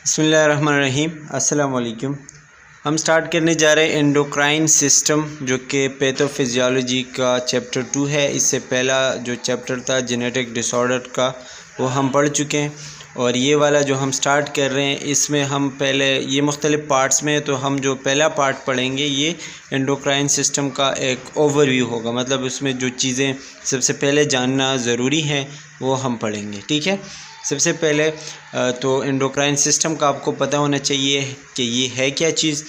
बिस्मिल्लाहिर्रहमानिर्रहीम। अस्सलाम वालेकुम। हम स्टार्ट करने जा रहे हैं एंडोक्राइन सिस्टम, जो कि पैथोफिजियोलॉजी का चैप्टर 2 है। इससे पहला जो चैप्टर था जेनेटिक डिसऑर्डर का, वो हम पढ़ चुके हैं। और ये वाला जो हम स्टार्ट कर रहे हैं, इसमें हम पहले ये मुख्तलिफ़ पार्ट्स में, तो हम जो पहला पार्ट पढ़ेंगे ये एंडोक्राइन सिस्टम का एक ओवरव्यू होगा। मतलब उसमें जो चीज़ें सबसे पहले जानना ज़रूरी है वो हम पढ़ेंगे, ठीक है। सबसे पहले तो एंडोक्राइन सिस्टम का आपको पता होना चाहिए कि ये है क्या चीज़।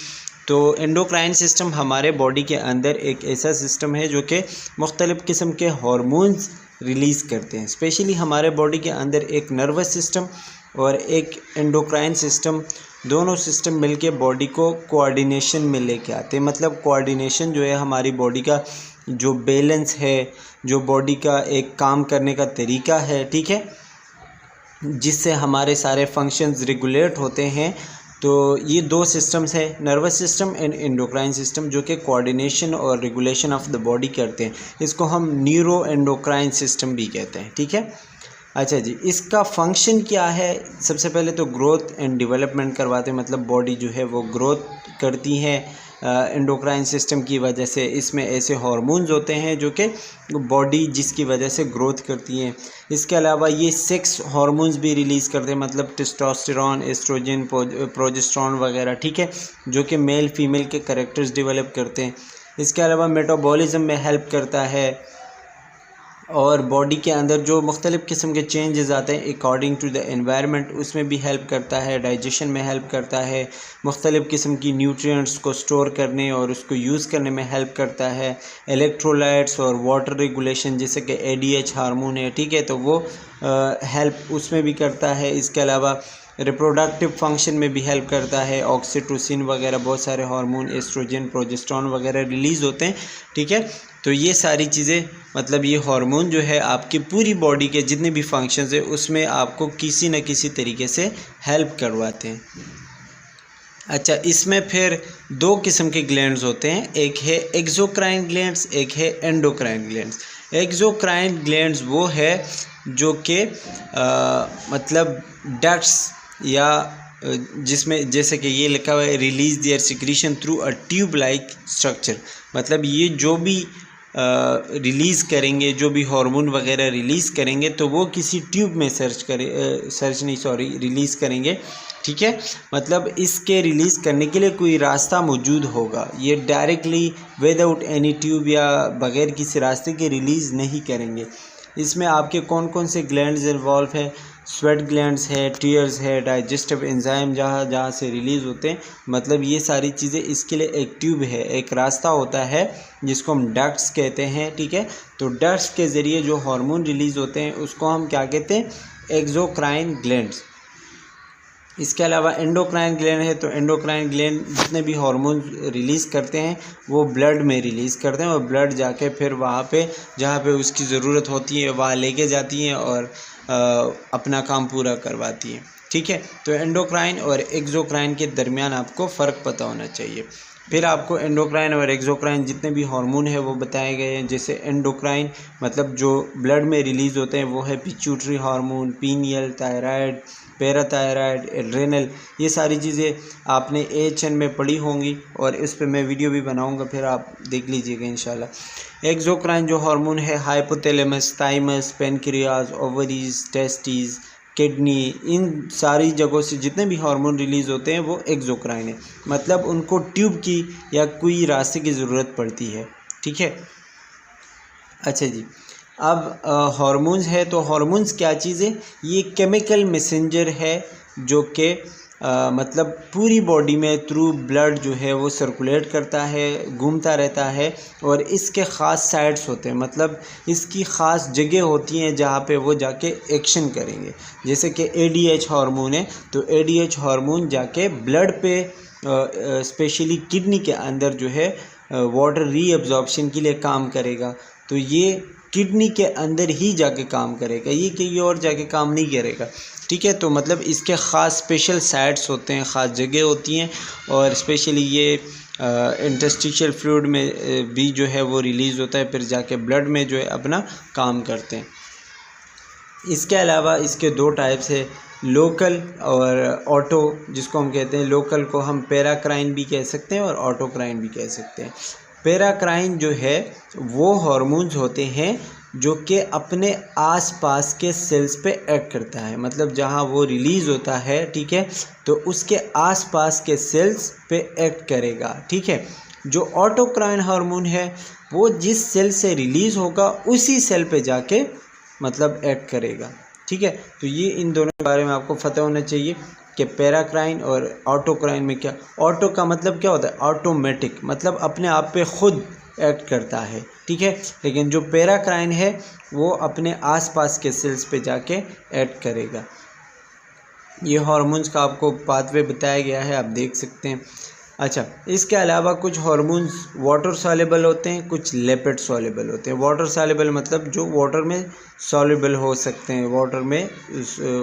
तो एंडोक्राइन सिस्टम हमारे बॉडी के अंदर एक ऐसा सिस्टम है जो कि मुख्तलिफ़ किस्म के हार्मोन्स रिलीज़ करते हैं। स्पेशली हमारे बॉडी के अंदर एक नर्वस सिस्टम और एक एंडोक्राइन सिस्टम, दोनों सिस्टम मिलके बॉडी को कोऑर्डिनेशन में लेके आते हैं। मतलब कोऑर्डिनेशन जो है हमारी बॉडी का जो बैलेंस है, जो बॉडी का एक काम करने का तरीका है, ठीक है, जिससे हमारे सारे फंक्शंस रेगुलेट होते हैं। तो ये दो सिस्टम्स है, nervous system and endocrine system, जो कि कोऑर्डिनेशन और रेगुलेशन ऑफ द बॉडी करते हैं। इसको हम न्यूरो एंडोक्राइन सिस्टम भी कहते हैं, ठीक है। अच्छा जी, इसका फंक्शन क्या है? सबसे पहले तो ग्रोथ एंड डेवलपमेंट करवाते हैं। मतलब बॉडी जो है वो ग्रोथ करती है एंडोक्राइन सिस्टम की वजह से। इसमें ऐसे हार्मोन्स होते हैं जो कि बॉडी जिसकी वजह से ग्रोथ करती है। इसके अलावा ये सेक्स हार्मोन्स भी रिलीज़ करते हैं, मतलब टेस्टोस्टेरोन, एस्ट्रोजन, प्रोजेस्टेरोन वगैरह, ठीक है, जो कि मेल फीमेल के कैरेक्टर्स डेवलप करते हैं। इसके अलावा मेटाबॉलिज्म में हेल्प करता है और बॉडी के अंदर जो मुख्तलिफ़ किस्म के चेंजेस आते हैं अकॉर्डिंग टू द एनवायरनमेंट, उसमें भी हेल्प करता है। डाइजेशन में हेल्प करता है, मुख्तलिफ़ किस्म की न्यूट्रिएंट्स को स्टोर करने और उसको यूज़ करने में हेल्प करता है। इलेक्ट्रोलाइट्स और वाटर रेगुलेशन, जैसे कि ADH हार्मोन है, ठीक है, तो वो हेल्प उसमें भी करता है। इसके अलावा रिप्रोडक्टिव फंक्शन में भी हेल्प करता है। ऑक्सीटोसिन वगैरह बहुत सारे हार्मोन, एस्ट्रोजन, प्रोजेस्टेरोन वगैरह रिलीज़ होते हैं, ठीक है। तो ये सारी चीज़ें, मतलब ये हार्मोन जो है आपकी पूरी बॉडी के जितने भी फंक्शंस है उसमें आपको किसी न किसी तरीके से हेल्प करवाते हैं। अच्छा, इसमें फिर दो किस्म के ग्लैंड्स होते हैं, एक है एक्सोक्राइन ग्लैंड्स, एक है एंडोक्राइन ग्लैंड्स। एक्सोक्राइन ग्लैंड्स वो है जो कि मतलब डक्ट्स या जिसमें जैसे कि ये लिखा हुआ है release their secretion through a tube like structure. मतलब ये जो भी रिलीज़ करेंगे, जो भी हार्मोन वगैरह रिलीज़ करेंगे, तो वो किसी ट्यूब में रिलीज़ करेंगे, ठीक है। मतलब इसके रिलीज़ करने के लिए कोई रास्ता मौजूद होगा। ये डायरेक्टली विदाउट एनी ट्यूब या बग़ैर किसी रास्ते के रिलीज़ नहीं करेंगे। इसमें आपके कौन कौन से ग्लैंड्स इन्वॉल्व है? स्वेट ग्लैंड्स है, टीयर्स है, डाइजेस्टिव एंजाइम जहाँ से रिलीज़ होते हैं। मतलब ये सारी चीज़ें, इसके लिए एक ट्यूब है, एक रास्ता होता है जिसको हम डक्ट्स कहते हैं, ठीक है। तो डक्ट्स के ज़रिए जो हार्मोन रिलीज़ होते हैं उसको हम क्या कहते हैं? Exocrine glands. इसके अलावा एंडोक्राइन ग्लैंड है, तो एंडोक्राइन ग्लैंड जितने भी हार्मोन रिलीज़ करते हैं वो ब्लड में रिलीज़ करते हैं और ब्लड जाके फिर वहाँ पे जहाँ पे उसकी ज़रूरत होती है वहाँ लेके जाती हैं और अपना काम पूरा करवाती हैं, ठीक है। तो एंडोक्राइन और एक्सोक्राइन के दरमियान आपको फ़र्क पता होना चाहिए। फिर आपको एंडोक्राइन और एक्सोक्राइन जितने भी हार्मोन है वो बताए गए हैं। जैसे एंडोक्राइन मतलब जो ब्लड में रिलीज़ होते हैं वो है pituitary hormone, pineal, thyroid, parathyroid, adrenal. ये सारी चीज़ें आपने AHN में पढ़ी होंगी और इस पे मैं वीडियो भी बनाऊंगा, फिर आप देख लीजिएगा इंशाल्लाह। एक्सोक्राइन जो हार्मोन है hypothalamus, thymus, pancreas, ovaries, testis, kidney, इन सारी जगहों से जितने भी हार्मोन रिलीज़ होते हैं वो एक्सोक्राइन है। मतलब उनको ट्यूब की या कोई रास्ते की ज़रूरत पड़ती है, ठीक है। अच्छा जी, अब हार्मोन्स है, तो हार्मोन्स क्या चीज़ है? ये केमिकल मैसेंजर है जो कि मतलब पूरी बॉडी में थ्रू ब्लड जो है वो सर्कुलेट करता है, घूमता रहता है और इसके ख़ास साइड्स होते हैं। मतलब इसकी ख़ास जगह होती हैं जहाँ पे वो जाके एक्शन करेंगे। जैसे कि ADH हार्मोन है, तो ADH हार्मोन जाके ब्लड पे स्पेशली किडनी के अंदर जो है वाटर रीअब्जॉर्प्शन के लिए काम करेगा। तो ये किडनी के अंदर ही जाके काम करेगा, ये कहीं और जाके काम नहीं करेगा, ठीक है। तो मतलब इसके ख़ास स्पेशल साइट्स होते हैं, ख़ास जगह होती हैं और स्पेशली ये इंटरस्टिशियल फ्लूइड में भी जो है वो रिलीज़ होता है, फिर जाके ब्लड में जो है अपना काम करते हैं। इसके अलावा इसके दो टाइप्स है, लोकल और ऑटो, जिसको हम कहते हैं लोकल को हम पैराक्राइन भी कह सकते हैं और ऑटोक्राइन भी कह सकते हैं। पैराक्राइन जो है वो हार्मोन्स होते हैं जो कि अपने आसपास के सेल्स पे एक्ट करता है, मतलब जहाँ वो रिलीज़ होता है, ठीक है, तो उसके आसपास के सेल्स पे एक्ट करेगा, ठीक है। जो ऑटोक्राइन हार्मोन है वो जिस सेल से रिलीज़ होगा उसी सेल पे जाके मतलब एक्ट करेगा, ठीक है। तो ये इन दोनों के बारे में आपको पता होना चाहिए कि पैराक्राइन और ऑटोक्राइन में क्या। ऑटो का मतलब क्या होता है? ऑटोमेटिक, मतलब अपने आप पे खुद एक्ट करता है, ठीक है। लेकिन जो पैराक्राइन है वो अपने आसपास के सेल्स पे जाके एक्ट करेगा। ये हार्मोन्स का आपको पाथवे बताया गया है, आप देख सकते हैं। अच्छा, इसके अलावा कुछ हार्मोन्स वाटर सॉल्युबल होते हैं, कुछ लिपिड सॉल्युबल होते हैं। वाटर सॉल्युबल मतलब जो वाटर में सॉल्युबल हो सकते हैं, वाटर में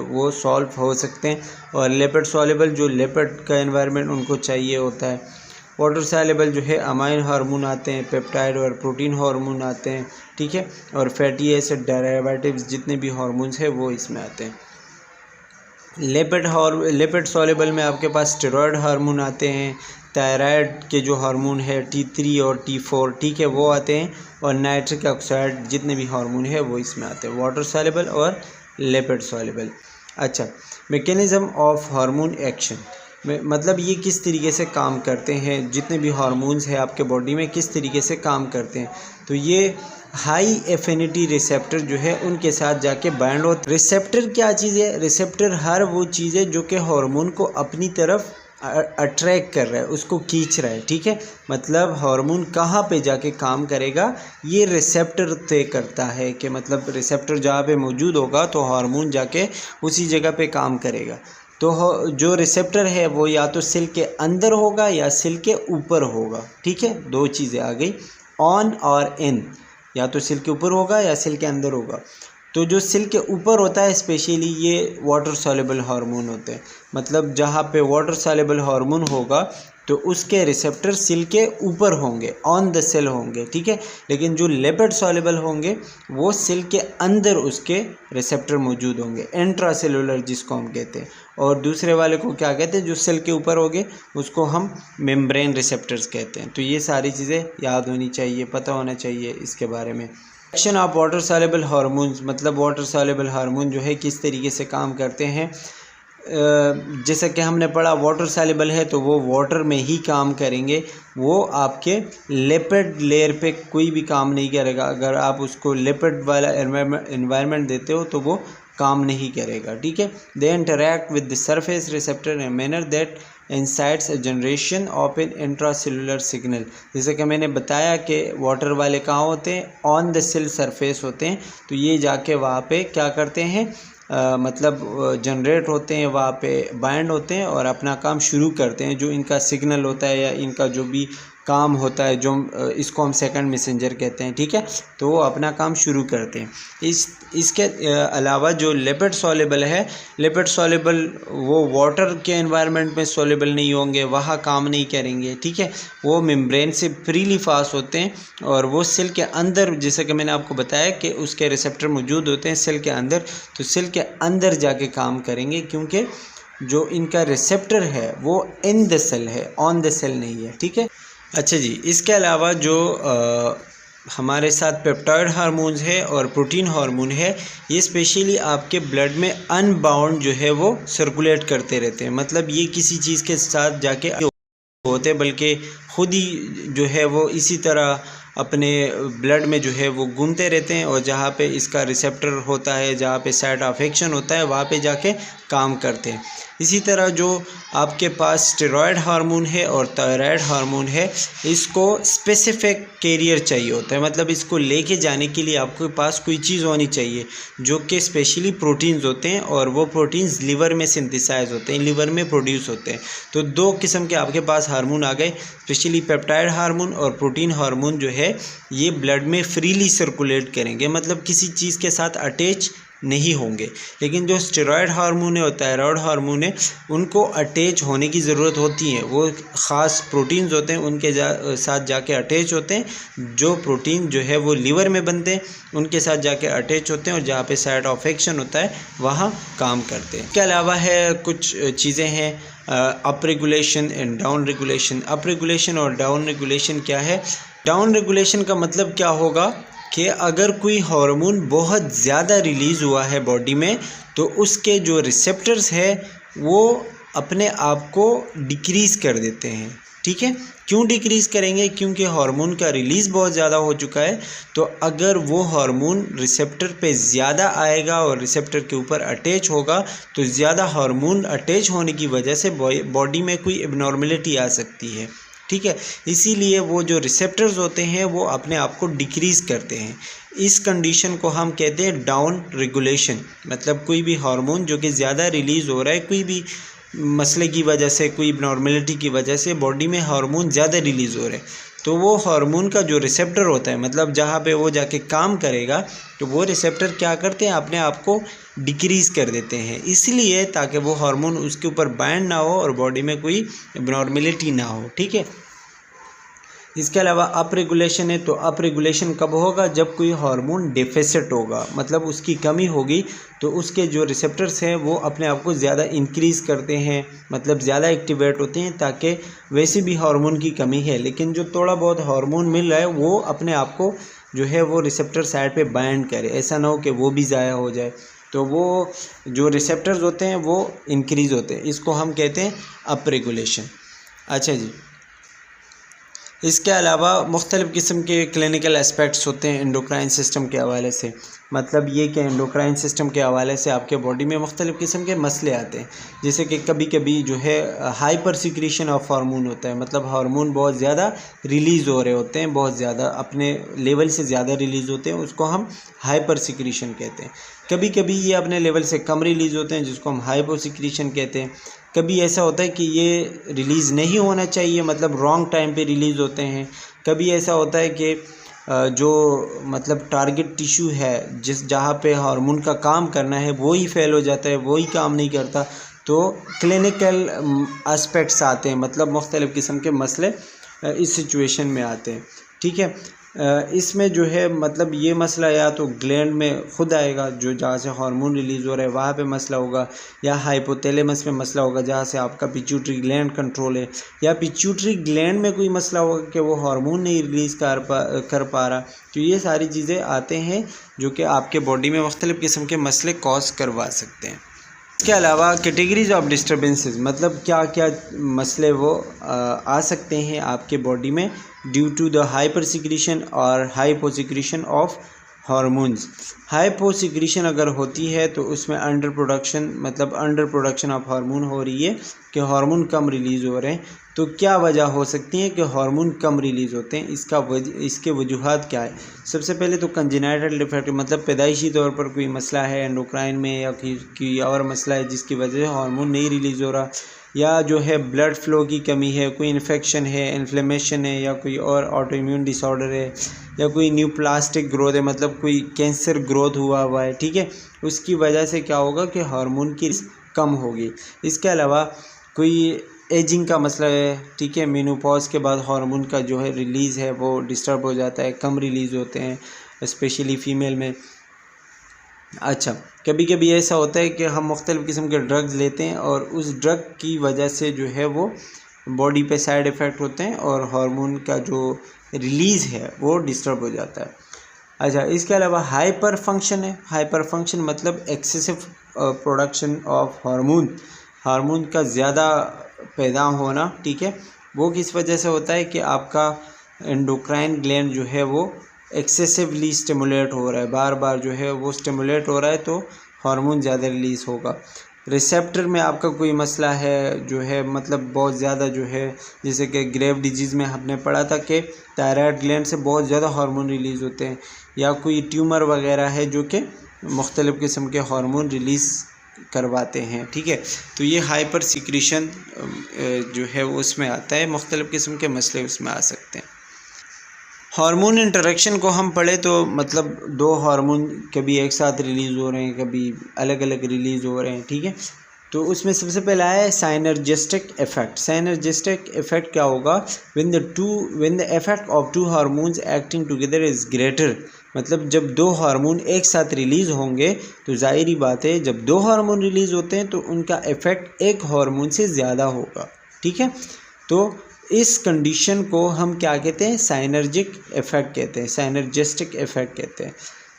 वो सॉल्व हो सकते हैं, और लिपिड सॉल्युबल जो लिपिड का एनवायरनमेंट उनको चाहिए होता है। वाटर सॉल्युबल जो है अमाइन हार्मोन आते हैं, पेप्टाइड और प्रोटीन हार्मोन आते हैं, ठीक है, और फैटी एसिड डेरिवेटिव्स जितने भी हार्मोन्स हैं वो इसमें आते हैं। लिपिड सॉल्युबल में आपके पास स्टेरॉयड हार्मोन आते हैं, थायराइड के जो हार्मोन है T3 और T4, ठीक है, वो आते हैं, और नाइट्रिक ऑक्साइड जितने भी हार्मोन है वो इसमें आते हैं, वाटर सॉल्युबल और लिपिड सॉल्युबल। अच्छा, मैकेनिज़्म ऑफ हार्मोन एक्शन मतलब ये किस तरीके से काम करते हैं, जितने भी हार्मोन्स हैं आपके बॉडी में किस तरीके से काम करते हैं। तो ये हाई एफिनिटी रिसेप्टर जो है उनके साथ जाके बाइंड होते। रिसेप्टर क्या चीज़ है? रिसेप्टर हर वो चीज़ है जो कि हार्मोन को अपनी तरफ अट्रैक्ट कर रहा है, उसको खींच रहा है, ठीक है। मतलब हार्मोन कहाँ पे जाके काम करेगा ये रिसेप्टर तय करता है, कि मतलब रिसेप्टर जहाँ पे मौजूद होगा तो हार्मोन जाके उसी जगह पे काम करेगा। तो जो रिसेप्टर है वो या तो सेल के अंदर होगा या सेल के ऊपर होगा, ठीक है। दो चीज़ें आ गई, ऑन और इन, या तो सेल के ऊपर होगा या सेल के अंदर होगा। तो जो सेल के ऊपर होता है स्पेशली ये वाटर सॉल्युबल हार्मोन होते हैं, मतलब जहाँ पे वाटर सॉल्युबल हार्मोन होगा तो उसके रिसेप्टर सेल के ऊपर होंगे, ऑन द सेल होंगे, ठीक है। लेकिन जो लिपिड सॉल्युबल होंगे वो सेल के अंदर उसके रिसेप्टर मौजूद होंगे, इंट्रासेलुलर जिसको हम कहते हैं, और दूसरे वाले को क्या कहते हैं? जो सेल के ऊपर होंगे उसको हम मेम्ब्रेन रिसेप्टर्स कहते हैं। तो ये सारी चीज़ें याद होनी चाहिए, पता होना चाहिए इसके बारे में। Action of water soluble hormones मतलब वाटर सॉल्युबल हार्मोन जो है किस तरीके से काम करते हैं। जैसा कि हमने पढ़ा वाटर सॉल्युबल है तो वो वाटर में ही काम करेंगे, वो आपके लिपिड लेयर पे कोई भी काम नहीं करेगा। अगर आप उसको लिपिड वाला एनवायरनमेंट देते हो तो वो काम नहीं करेगा, ठीक है। They interact with the surface receptor in manner that incites a generation of an intracellular signal. जैसे कि मैंने बताया कि वाटर वाले कहाँ होते हैं? ऑन द सेल सरफेस होते हैं, तो ये जाके वहाँ पे क्या करते हैं, मतलब जनरेट होते हैं, वहाँ पे बाइंड होते हैं और अपना काम शुरू करते हैं। जो इनका सिग्नल होता है या इनका जो भी काम होता है, जो इसको हम सेकंड मैसेंजर कहते हैं, ठीक है, तो वो अपना काम शुरू करते हैं। इसके अलावा जो लिपिड सॉल्युबल है, लिपिड सॉल्युबल वो वाटर के एनवायरनमेंट में सॉल्युबल नहीं होंगे, वहाँ काम नहीं करेंगे, ठीक है। वो मेम्ब्रेन से फ्रीली पास होते हैं और वो सेल के अंदर, जैसे कि मैंने आपको बताया कि उसके रिसेप्टर मौजूद होते हैं सेल के अंदर, तो सेल के अंदर जाके काम करेंगे, क्योंकि जो इनका रिसेप्टर है वो इन द सेल है, ऑन द सेल नहीं है, ठीक है। अच्छा जी, इसके अलावा जो हमारे साथ पेप्टाइड हार्मोन्स है और प्रोटीन हार्मोन है, ये स्पेशली आपके ब्लड में अनबाउंड जो है वो सर्कुलेट करते रहते हैं। मतलब ये किसी चीज़ के साथ जाके होते, बल्कि खुद ही जो है वो इसी तरह अपने ब्लड में जो है वो घूमते रहते हैं, और जहाँ पे इसका रिसेप्टर होता है, जहाँ पे साइट ऑफ एक्शन होता है, वहाँ पे जाके काम करते हैं। इसी तरह जो आपके पास स्टेरॉयड हार्मोन है और थायराइड हार्मोन है, इसको स्पेसिफिक कैरियर चाहिए होता है, मतलब इसको लेके जाने के लिए आपके पास कोई चीज़ होनी चाहिए जो कि स्पेशली प्रोटीन्स होते हैं, और वो प्रोटीन्स लिवर में सिंथेसाइज होते हैं, लिवर में प्रोड्यूस होते हैं। तो दो किस्म के आपके पास हार्मोन आ गए, स्पेशली पेप्टाइड हार्मोन और प्रोटीन हार्मोन जो है ये ब्लड में फ्रीली सर्कुलेट करेंगे, मतलब किसी चीज़ के साथ अटैच नहीं होंगे। लेकिन जो स्टेरॉयड हार्मोन है और थायराइड हार्मोन है उनको अटैच होने की ज़रूरत होती है। वो ख़ास प्रोटीन्स होते हैं उनके साथ जाके अटैच होते हैं। जो प्रोटीन जो है वो लीवर में बनते हैं उनके साथ जाके अटैच होते हैं और जहाँ पे साइट ऑफ एक्शन होता है वहाँ काम करते हैं। इसके अलावा है कुछ चीज़ें हैं up regulation and down regulation. Up regulation और डाउन रेगुलेशन क्या है? डाउन रेगुलेशन का मतलब क्या होगा कि अगर कोई हार्मोन बहुत ज़्यादा रिलीज़ हुआ है बॉडी में तो उसके जो रिसेप्टर्स है वो अपने आप को डिक्रीज़ कर देते हैं। ठीक है, क्यों डिक्रीज़ करेंगे? क्योंकि हार्मोन का रिलीज़ बहुत ज़्यादा हो चुका है। तो अगर वो हार्मोन रिसेप्टर पे ज़्यादा आएगा और रिसेप्टर के ऊपर अटैच होगा तो ज़्यादा हार्मोन अटैच होने की वजह से बॉडी में कोई एबनॉर्मलिटी आ सकती है। ठीक है, इसीलिए वो जो रिसेप्टर्स होते हैं वो अपने आप को डिक्रीज़ करते हैं। इस कंडीशन को हम कहते हैं डाउन रेगुलेशन। मतलब कोई भी हार्मोन जो कि ज़्यादा रिलीज़ हो रहा है, कोई भी मसले की वजह से, कोई एबनॉर्मलिटी की वजह से बॉडी में हार्मोन ज़्यादा रिलीज़ हो रहे हैं, तो वो हार्मोन का जो रिसेप्टर होता है, मतलब जहाँ पे वो जाके काम करेगा, तो वो रिसेप्टर क्या करते हैं? अपने आप को डिक्रीज़ कर देते हैं, इसलिए ताकि वो हार्मोन उसके ऊपर बाइंड ना हो और बॉडी में कोई एबनॉर्मलिटी ना हो। ठीक है, इसके अलावा अप रेगुलेशन है। तो अप रेगुलेशन कब होगा? जब कोई हार्मोन डेफिसिट होगा, मतलब उसकी कमी होगी, तो उसके जो रिसेप्टर्स हैं वो अपने आप को ज़्यादा इंक्रीज़ करते हैं, मतलब ज़्यादा एक्टिवेट होते हैं, ताकि वैसे भी हार्मोन की कमी है लेकिन जो थोड़ा बहुत हार्मोन मिल रहा है वो अपने आप को जो है वो रिसेप्टर साइड पे बाइंड करे, ऐसा ना हो कि वो भी ज़ाया हो जाए। तो वो जो रिसेप्टर्स होते हैं वो इंक्रीज़ होते हैं, इसको हम कहते हैं अप रेगुलेशन। अच्छा जी, इसके अलावा मुख्तलिफ़ किस्म के क्लिनिकल एस्पेक्ट्स होते हैं एंडोक्राइन सिस्टम के हवाले से। मतलब ये कि एंडोक्राइन सिस्टम के हवाले से आपके बॉडी में मुख्तलिफ़ किस्म के मसले आते हैं, जैसे कि कभी कभी जो है हाइपर सिक्रीशन ऑफ हार्मोन होता है, मतलब हार्मोन बहुत ज़्यादा रिलीज़ हो रहे होते हैं, बहुत ज़्यादा अपने लेवल से ज़्यादा रिलीज़ होते हैं, उसको हम हाइपर सिक्रीशन कहते हैं। कभी कभी ये अपने लेवल से कम रिलीज़ होते हैं, जिसको हम हाइपो सिक्रीशन कहते हैं। कभी ऐसा होता है कि ये रिलीज़ नहीं होना चाहिए, मतलब रॉन्ग टाइम पे रिलीज़ होते हैं। कभी ऐसा होता है कि जो मतलब टारगेट टिश्यू है, जहाँ पे हार्मोन का काम करना है वो ही फेल हो जाता है, वो ही काम नहीं करता। तो क्लिनिकल एस्पेक्ट्स आते हैं, मतलब मुख्तलिफ़ किस्म के मसले इस सिचुएशन में आते हैं। ठीक है, इसमें जो है मतलब ये मसला या तो ग्लैंड में खुद आएगा, जो जहाँ से हार्मोन रिलीज़ हो रहा है वहाँ पे मसला होगा, या हाइपोथैलेमस में मसला होगा जहाँ से आपका पिट्यूटरी ग्लैंड कंट्रोल है, या पिट्यूटरी ग्लैंड में कोई मसला होगा कि वो हार्मोन नहीं रिलीज़ कर पा रहा। तो ये सारी चीज़ें आते हैं जो कि आपके बॉडी में मुख्तलिफ़ किस्म के मसले कॉज करवा सकते हैं। इसके अलावा कैटेगरीज ऑफ डिस्टर्बेंसेस, मतलब क्या क्या मसले वो आ सकते हैं आपके बॉडी में due to the hyper secretion और हाइपोसिक्रीशन ऑफ हार्मोन्स। हाइपोसिक्रीशन अगर होती है तो उसमें अंडर प्रोडक्शन, मतलब अंडर प्रोडक्शन ऑफ हार्मोन हो रही है कि हार्मोन कम रिलीज़ हो रहे हैं। तो क्या वजह हो सकती है कि हार्मोन कम रिलीज़ होते हैं? इसके वजूहात क्या है? सबसे पहले तो कंजेनाइटल डिफेक्ट, मतलब पैदाइशी तौर पर कोई मसला है एंडोक्राइन में, या कोई और मसला है जिसकी वजह से हार्मोन नहीं रिलीज़ हो रहा, या जो है ब्लड फ्लो की कमी है, कोई इन्फेक्शन है, इन्फ्लेमेशन है, या कोई और ऑटो इम्यून डिसऑर्डर है, या कोई न्यू प्लास्टिक ग्रोथ है, मतलब कोई कैंसर ग्रोथ हुआ है। ठीक है, उसकी वजह से क्या होगा कि हार्मोन की कम होगी। इसके अलावा कोई एजिंग का मसला है, ठीक है, मेनोपॉज के बाद हार्मोन का जो है रिलीज़ है वो डिस्टर्ब हो जाता है, कम रिलीज़ होते हैं स्पेशली फ़ीमेल में। अच्छा, कभी कभी ऐसा होता है कि हम मुख्तलिफ़ किस्म के ड्रग्स लेते हैं और उस ड्रग की वजह से जो है वो बॉडी पे साइड इफ़ेक्ट होते हैं और हार्मोन का जो रिलीज़ है वो डिस्टर्ब हो जाता है। अच्छा, इसके अलावा हाइपर फंक्शन है। हाइपर फंक्शन मतलब एक्सेसिव प्रोडक्शन ऑफ हार्मोन का ज़्यादा पैदा होना। ठीक है, वो किस वजह से होता है कि आपका एंडोक्राइन ग्लैंड जो है वो एक्सेसिवली स्टिमुलेट हो रहा है, बार बार जो है वो स्टिमुलेट हो रहा है, तो हार्मोन ज़्यादा रिलीज़ होगा। रिसेप्टर में आपका कोई मसला है जो है, मतलब बहुत ज़्यादा जो है, जैसे कि ग्रेव डिजीज़ में हमने पढ़ा था कि थायराइड ग्लैंड से बहुत ज़्यादा हार्मोन रिलीज़ होते हैं, या कोई ट्यूमर वगैरह है जो कि मुख्तलिफ़ किस्म के हार्मोन रिलीज़ करवाते हैं। ठीक है, तो ये हाइपर सिक्रीशन जो है वो उसमें आता है, मुख्तलिफ़ किस्म के मसले उसमें आ सकते हैं। हार्मोन इंटरेक्शन को हम पढ़े तो मतलब दो हार्मोन कभी एक साथ रिलीज़ हो रहे हैं, कभी अलग अलग रिलीज़ हो रहे हैं, ठीक है। तो उसमें सबसे पहला है साइनर्जिस्टिक इफेक्ट। साइनर्जिस्टिक इफेक्ट क्या होगा? When the effect of to hormones acting together is greater, मतलब जब दो हार्मोन एक साथ रिलीज़ होंगे तो ज़ाहिर ही बात है जब दो हार्मोन रिलीज़ होते हैं तो उनका इफ़ेक्ट एक हार्मोन से ज़्यादा होगा, ठीक है। तो इस कंडीशन को हम क्या कहते हैं? साइनर्जिक इफेक्ट कहते हैं, साइनर्जिस्टिक इफेक्ट कहते हैं।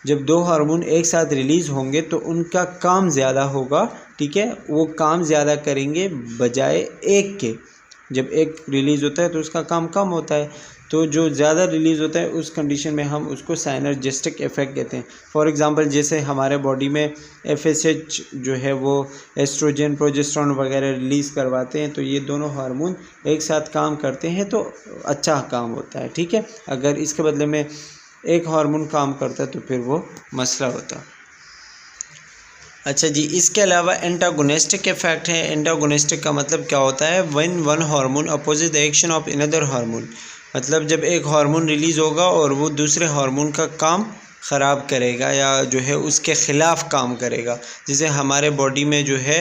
जब दो हार्मोन एक साथ रिलीज़ होंगे तो उनका काम ज़्यादा होगा, ठीक है, वो काम ज़्यादा करेंगे बजाय एक के। जब एक रिलीज़ होता है तो उसका काम कम होता है, तो जो ज़्यादा रिलीज़ होता है उस कंडीशन में हम उसको साइनर्जिस्टिक इफेक्ट कहते हैं। फॉर एग्जांपल जैसे हमारे बॉडी में FSH जो है वो एस्ट्रोजन प्रोजेस्टेरोन वगैरह रिलीज़ करवाते हैं, तो ये दोनों हार्मोन एक साथ काम करते हैं तो अच्छा काम होता है, ठीक है। अगर इसके बदले में एक हार्मोन काम करता है तो फिर वो मसला होता। अच्छा जी, इसके अलावा एंटागोनिस्टिक इफेक्ट है। एंटागोनिस्टिक का मतलब क्या होता है? When one hormone opposes the action of another hormone, मतलब जब एक हार्मोन रिलीज़ होगा और वो दूसरे हार्मोन का काम ख़राब करेगा या जो है उसके ख़िलाफ़ काम करेगा। जैसे हमारे बॉडी में जो है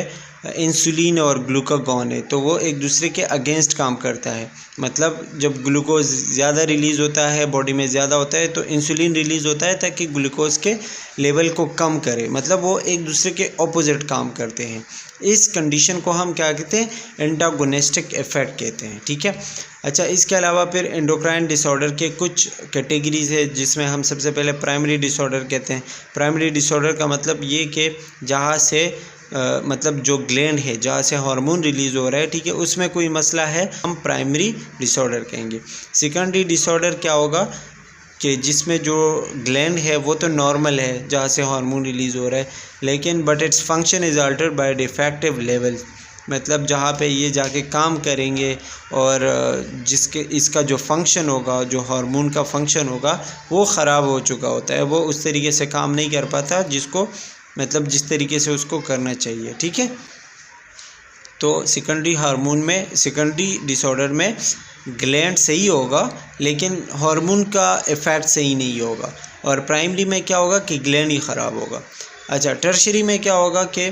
इंसुलिन और ग्लूकागॉन है, तो वो एक दूसरे के अगेंस्ट काम करता है। मतलब जब ग्लूकोज ज़्यादा रिलीज़ होता है, बॉडी में ज़्यादा होता है, तो इंसुलिन रिलीज़ होता है ताकि ग्लूकोज के लेवल को कम करे। मतलब वो एक दूसरे के ऑपोजिट काम करते हैं। इस कंडीशन को हम क्या कहते हैं? एंटागोनिस्टिक इफेक्ट कहते हैं, ठीक है। अच्छा, इसके अलावा फिर एंडोक्राइन डिसऑर्डर के कुछ कैटेगरीज़ है जिसमें हम सबसे पहले प्राइमरी डिसऑर्डर कहते हैं। प्राइमरी डिसऑर्डर का मतलब ये कि जहाँ से मतलब जो ग्लैंड है जहाँ से हार्मोन रिलीज़ हो रहा है, ठीक है, उसमें कोई मसला है, हम प्राइमरी डिसऑर्डर कहेंगे। सेकेंडरी डिसऑर्डर क्या होगा कि जिसमें जो ग्लैंड है वो तो नॉर्मल है जहाँ से हार्मोन रिलीज़ हो रहा है, लेकिन but it's function is altered by defective level, मतलब जहाँ पे ये जाके काम करेंगे और जिसके इसका जो फंक्शन होगा, जो हार्मोन का फंक्शन होगा वो ख़राब हो चुका होता है, वो उस तरीके से काम नहीं कर पाता जिसको मतलब जिस तरीके से उसको करना चाहिए, ठीक है। तो सेकेंडरी डिसऑर्डर में ग्लैंड सही होगा लेकिन हार्मोन का इफ़ेक्ट सही नहीं होगा, और प्राइमरी में क्या होगा कि ग्लैंड ही ख़राब होगा। अच्छा, टर्शरी में क्या होगा कि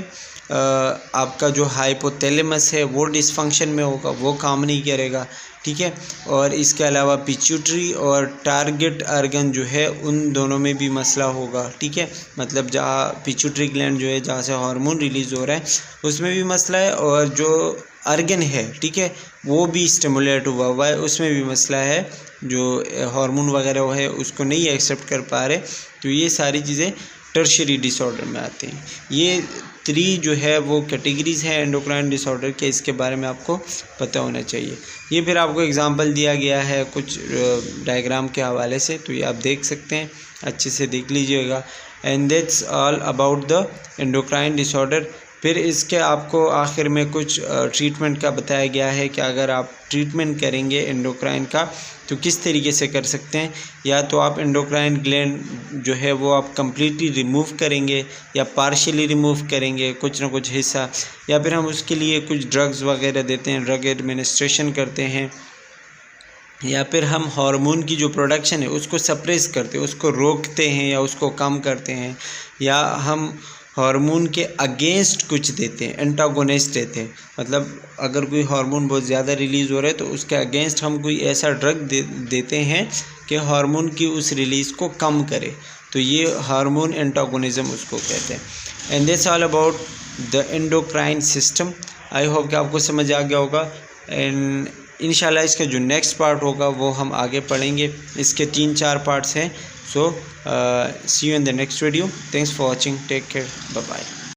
आपका जो हाइपोथैलेमस है वो डिसफंक्शन में होगा, वो काम नहीं करेगा, ठीक है। और इसके अलावा पिट्यूटरी और टारगेट आर्गन जो है उन दोनों में भी मसला होगा, ठीक है। मतलब जहाँ पिट्यूटरी ग्लैंड जो है जहाँ से हार्मोन रिलीज़ हो रहा है उसमें भी मसला है, और जो आर्गन है, ठीक है, वो भी स्टिमुलेट हुआ है, उसमें भी मसला है, जो हार्मोन वगैरह है उसको नहीं एक्सेप्ट कर पा रहे। तो ये सारी चीज़ें टर्शरी डिसऑर्डर में आते हैं। ये 3 जो है वो कैटेगरीज़ हैं एंडोक्राइन डिसऑर्डर के, इसके बारे में आपको पता होना चाहिए। ये फिर आपको एग्जांपल दिया गया है कुछ डायग्राम के हवाले से, तो ये आप देख सकते हैं, अच्छे से देख लीजिएगा। And that's all about the endocrine disorder. फिर इसके आपको आखिर में कुछ ट्रीटमेंट का बताया गया है कि अगर आप ट्रीटमेंट करेंगे एंडोक्राइन का तो किस तरीके से कर सकते हैं। या तो आप एंडोक्राइन ग्लैंड जो है वो आप कम्प्लीटली रिमूव करेंगे या पार्शियली रिमूव करेंगे कुछ ना कुछ हिस्सा, या फिर हम उसके लिए कुछ ड्रग्स वगैरह देते हैं, ड्रग एडमिनिस्ट्रेशन करते हैं, या फिर हम हार्मोन की जो प्रोडक्शन है उसको सप्रेस करते हैं, उसको रोकते हैं या उसको कम करते हैं, या हम हार्मोन के अगेंस्ट कुछ देते हैं, एंटागोनिस्ट देते हैं। मतलब अगर कोई हार्मोन बहुत ज़्यादा रिलीज़ हो रहा है तो उसके अगेंस्ट हम कोई ऐसा ड्रग देते हैं कि हार्मोन की उस रिलीज़ को कम करे, तो ये हार्मोन एंटागोनिज्म उसको कहते हैं। And that's all about the endocrine system. I hope कि आपको समझ आ गया होगा। एंड इंशाल्लाह इसका जो नेक्स्ट पार्ट होगा वो हम आगे पढ़ेंगे। इसके 3-4 पार्ट्स हैं। So see you in the next video. Thanks for watching. Take care. Bye bye.